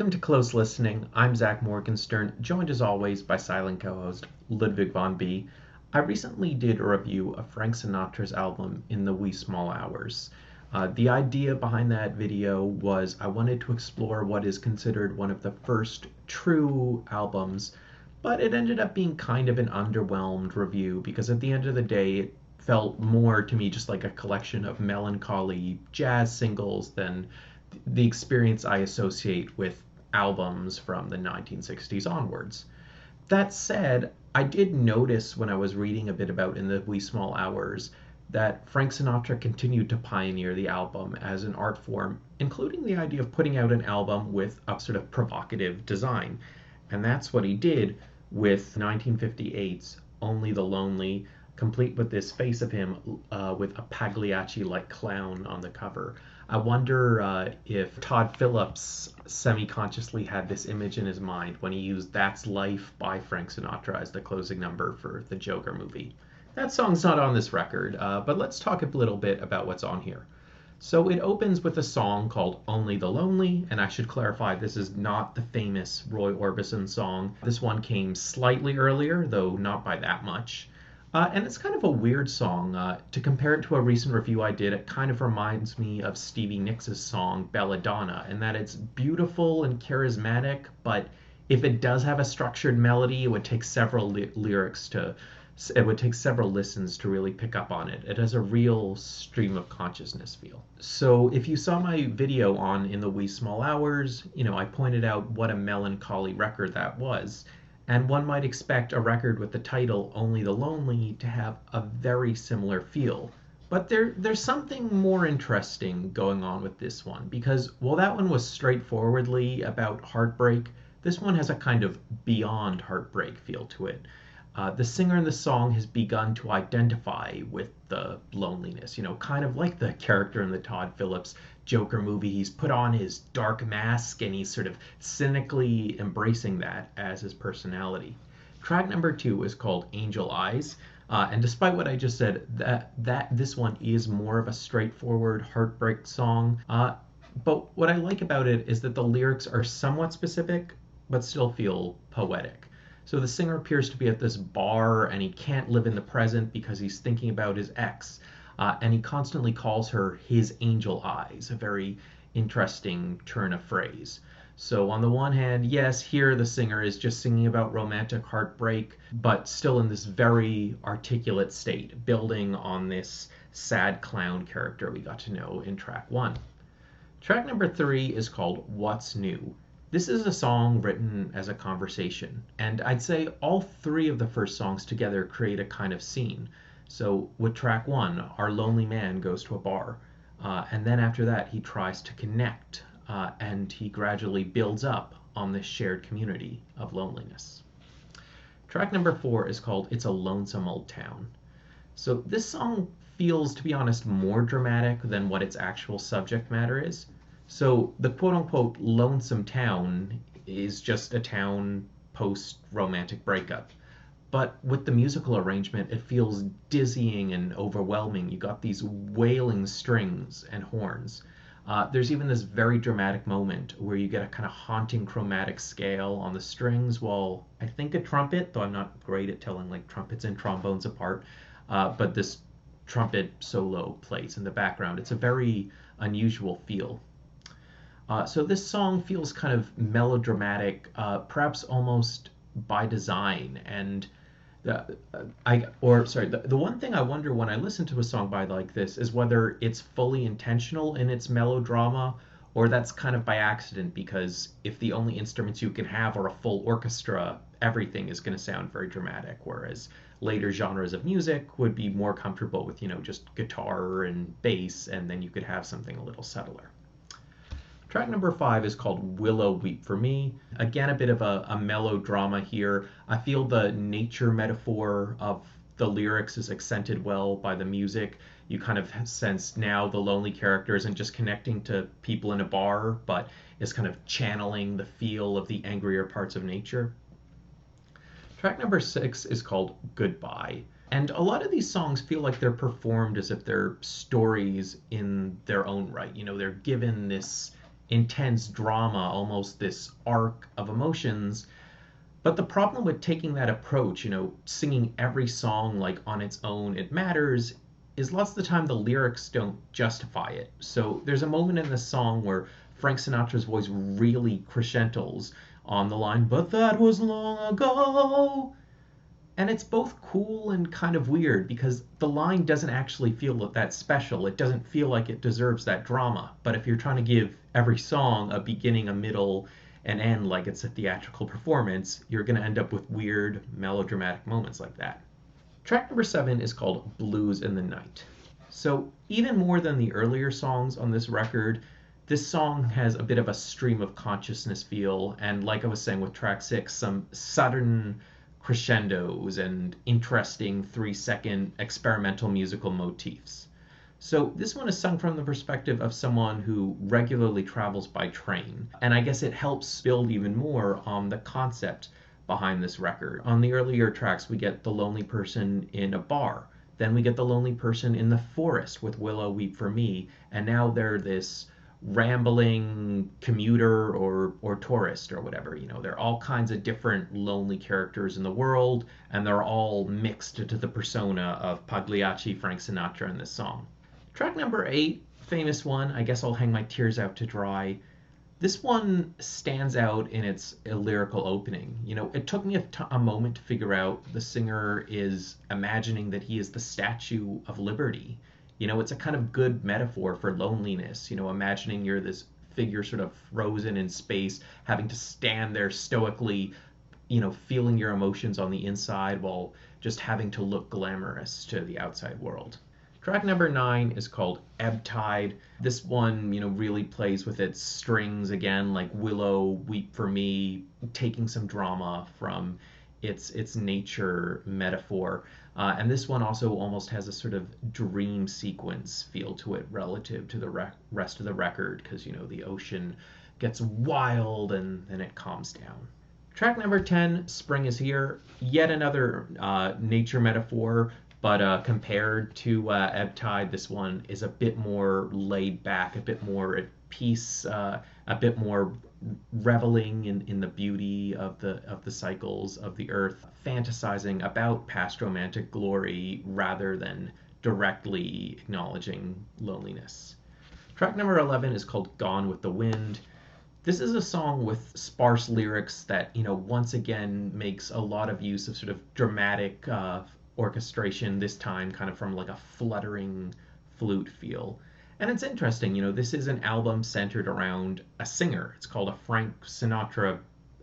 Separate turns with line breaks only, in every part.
Welcome to Close Listening. I'm Zach Morgenstern, joined as always by silent co-host Ludwig von B. I recently did a review of Frank Sinatra's album In the Wee Small Hours. The idea behind that video was I wanted to explore what is considered one of the first true albums, but it ended up being kind of an underwhelmed review because at the end of the day it felt more to me just like a collection of melancholy jazz singles than the experience I associate with albums from the 1960s onwards. That said, I did notice when I was reading a bit about In the Wee Small Hours that Frank Sinatra continued to pioneer the album as an art form, including the idea of putting out an album with a sort of provocative design. And that's what he did with 1958's Only the Lonely, complete with this face of him with a Pagliacci-like clown on the cover. I wonder if Todd Phillips semi-consciously had this image in his mind when he used That's Life by Frank Sinatra as the closing number for the Joker movie. That song's not on this record, but let's talk a little bit about what's on here. So it opens with a song called Only the Lonely, and I should clarify this is not the famous Roy Orbison song. This one came slightly earlier, though not by that much. And it's kind of a weird song. To compare it to a recent review I did, it kind of reminds me of Stevie Nicks' song Belladonna, in that it's beautiful and charismatic, but if it does have a structured melody, it would take several it would take several listens to really pick up on it. It has a real stream of consciousness feel. So if you saw my video on In the Wee Small Hours, I pointed out what a melancholy record that was. And one might expect a record with the title Only the Lonely to have a very similar feel. But there's something more interesting going on with this one, because while that one was straightforwardly about heartbreak, this one has a kind of beyond heartbreak feel to it. The singer in the song has begun to identify with the loneliness, kind of like the character in the Todd Phillips Joker movie. He's put on his dark mask and he's sort of cynically embracing that as his personality. Track number 2 is called Angel Eyes. And despite what I just said, this one is more of a straightforward heartbreak song. But what I like about it is that the lyrics are somewhat specific, but still feel poetic. So the singer appears to be at this bar and he can't live in the present because he's thinking about his ex. And he constantly calls her his angel eyes, a very interesting turn of phrase. So on the one hand, yes, here the singer is just singing about romantic heartbreak, but still in this very articulate state, building on this sad clown character we got to know in track 1. Track number 3 is called What's New. This is a song written as a conversation, and I'd say all 3 of the first songs together create a kind of scene. So with track 1, our lonely man goes to a bar, and then after that he tries to connect, and he gradually builds up on this shared community of loneliness. Track number 4 is called It's a Lonesome Old Town. So this song feels, to be honest, more dramatic than what its actual subject matter is. So the quote-unquote lonesome town is just a town post-romantic breakup. But with the musical arrangement, it feels dizzying and overwhelming. You got these wailing strings and horns. There's even this very dramatic moment where you get a kind of haunting chromatic scale on the strings, while I think a trumpet, though I'm not great at telling like trumpets and trombones apart, but this trumpet solo plays in the background. It's a very unusual feel. So this song feels kind of melodramatic, perhaps almost by design. And the one thing I wonder when I listen to a song by like this is whether it's fully intentional in its melodrama, or that's kind of by accident, because if the only instruments you can have are a full orchestra, everything is going to sound very dramatic, whereas later genres of music would be more comfortable with, just guitar and bass, and then you could have something a little subtler. Track number 5 is called Willow Weep for Me. Again, a bit of a melodrama here. I feel the nature metaphor of the lyrics is accented well by the music. You kind of sense now the lonely character isn't just connecting to people in a bar, but is kind of channeling the feel of the angrier parts of nature. Track number 6 is called Goodbye. And a lot of these songs feel like they're performed as if they're stories in their own right. They're given this intense drama, almost this arc of emotions. But the problem with taking that approach, singing every song like on its own, it matters, is lots of the time the lyrics don't justify it. So there's a moment in the song where Frank Sinatra's voice really crescendos on the line, "But that was long ago." And it's both cool and kind of weird because the line doesn't actually feel that special. It doesn't feel like it deserves that drama. But if you're trying to give every song a beginning, a middle, and end like it's a theatrical performance, you're going to end up with weird, melodramatic moments like that. Track number 7 is called Blues in the Night. So, even more than the earlier songs on this record, this song has a bit of a stream of consciousness feel, and like I was saying with track 6, some sudden crescendos and interesting 3-second experimental musical motifs. So this one is sung from the perspective of someone who regularly travels by train, and I guess it helps build even more on the concept behind this record. On the earlier tracks, we get the lonely person in a bar, then we get the lonely person in the forest with Willow Weep for Me, and now they're this rambling commuter or tourist or whatever. There are all kinds of different lonely characters in the world, and they're all mixed into the persona of Pagliacci Frank Sinatra in this song. Track number 8, famous one, I guess I'll hang my tears out to dry. This one stands out in its lyrical opening. It took me a moment to figure out the singer is imagining that he is the Statue of Liberty. It's a kind of good metaphor for loneliness, imagining you're this figure sort of frozen in space, having to stand there stoically, feeling your emotions on the inside while just having to look glamorous to the outside world. Track number 9 is called Ebb Tide. This one, really plays with its strings again, like Willow Weep for Me, taking some drama from its nature metaphor. And this one also almost has a sort of dream sequence feel to it relative to the rest of the record, because, the ocean gets wild and then it calms down. Track number 10, Spring is Here. Yet another nature metaphor, but compared to Ebb Tide, this one is a bit more laid back, a bit more at peace, a bit more reveling in the beauty of the cycles of the earth, fantasizing about past romantic glory rather than directly acknowledging loneliness. Track number 11 is called Gone with the Wind. This is a song with sparse lyrics that, once again makes a lot of use of sort of dramatic orchestration, this time kind of from like a fluttering flute feel. And it's interesting, this is an album centered around a singer. It's called a Frank Sinatra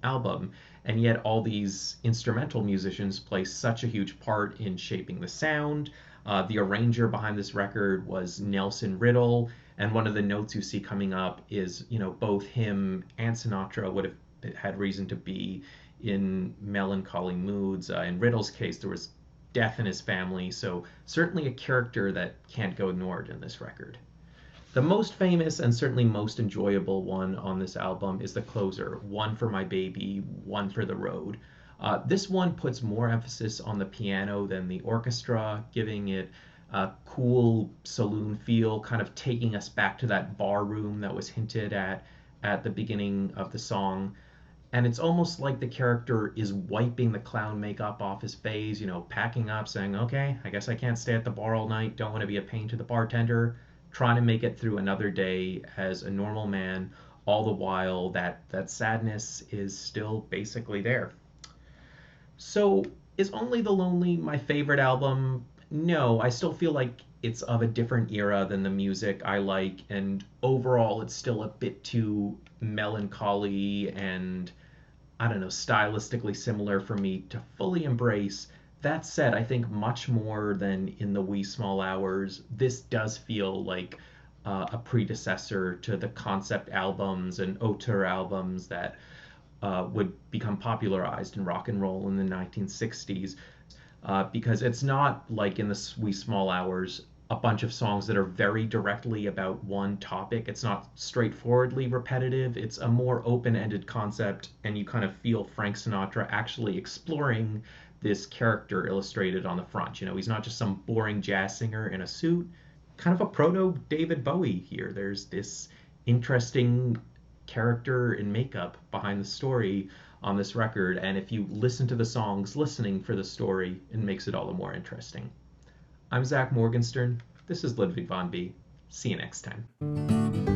album, and yet all these instrumental musicians play such a huge part in shaping the sound. The arranger behind this record was Nelson Riddle, and one of the notes you see coming up is, both him and Sinatra would have had reason to be in melancholy moods. In Riddle's case, there was death in his family, so certainly a character that can't go ignored in this record. The most famous and certainly most enjoyable one on this album is the closer, One for My Baby, One for the Road. This one puts more emphasis on the piano than the orchestra, giving it a cool saloon feel, kind of taking us back to that bar room that was hinted at the beginning of the song. And it's almost like the character is wiping the clown makeup off his face, packing up, saying, okay, I guess I can't stay at the bar all night, don't want to be a pain to the bartender, trying to make it through another day as a normal man, all the while that sadness is still basically there. So, is Only the Lonely my favorite album? No, I still feel like it's of a different era than the music I like, and overall it's still a bit too melancholy and, I don't know, stylistically similar for me to fully embrace. That said, I think much more than in the wee small hours, this does feel like a predecessor to the concept albums and auteur albums that would become popularized in rock and roll in the 1960s. Because it's not like in the wee small hours a bunch of songs that are very directly about one topic. It's not straightforwardly repetitive. It's a more open-ended concept, and you kind of feel Frank Sinatra actually exploring this character illustrated on the front. He's not just some boring jazz singer in a suit. Kind of a proto David Bowie here. There's this interesting character and makeup behind the story on this record, and if you listen to the songs listening for the story, it makes it all the more interesting. I'm Zach Morgenstern. This is Ludwig von B. See you next time.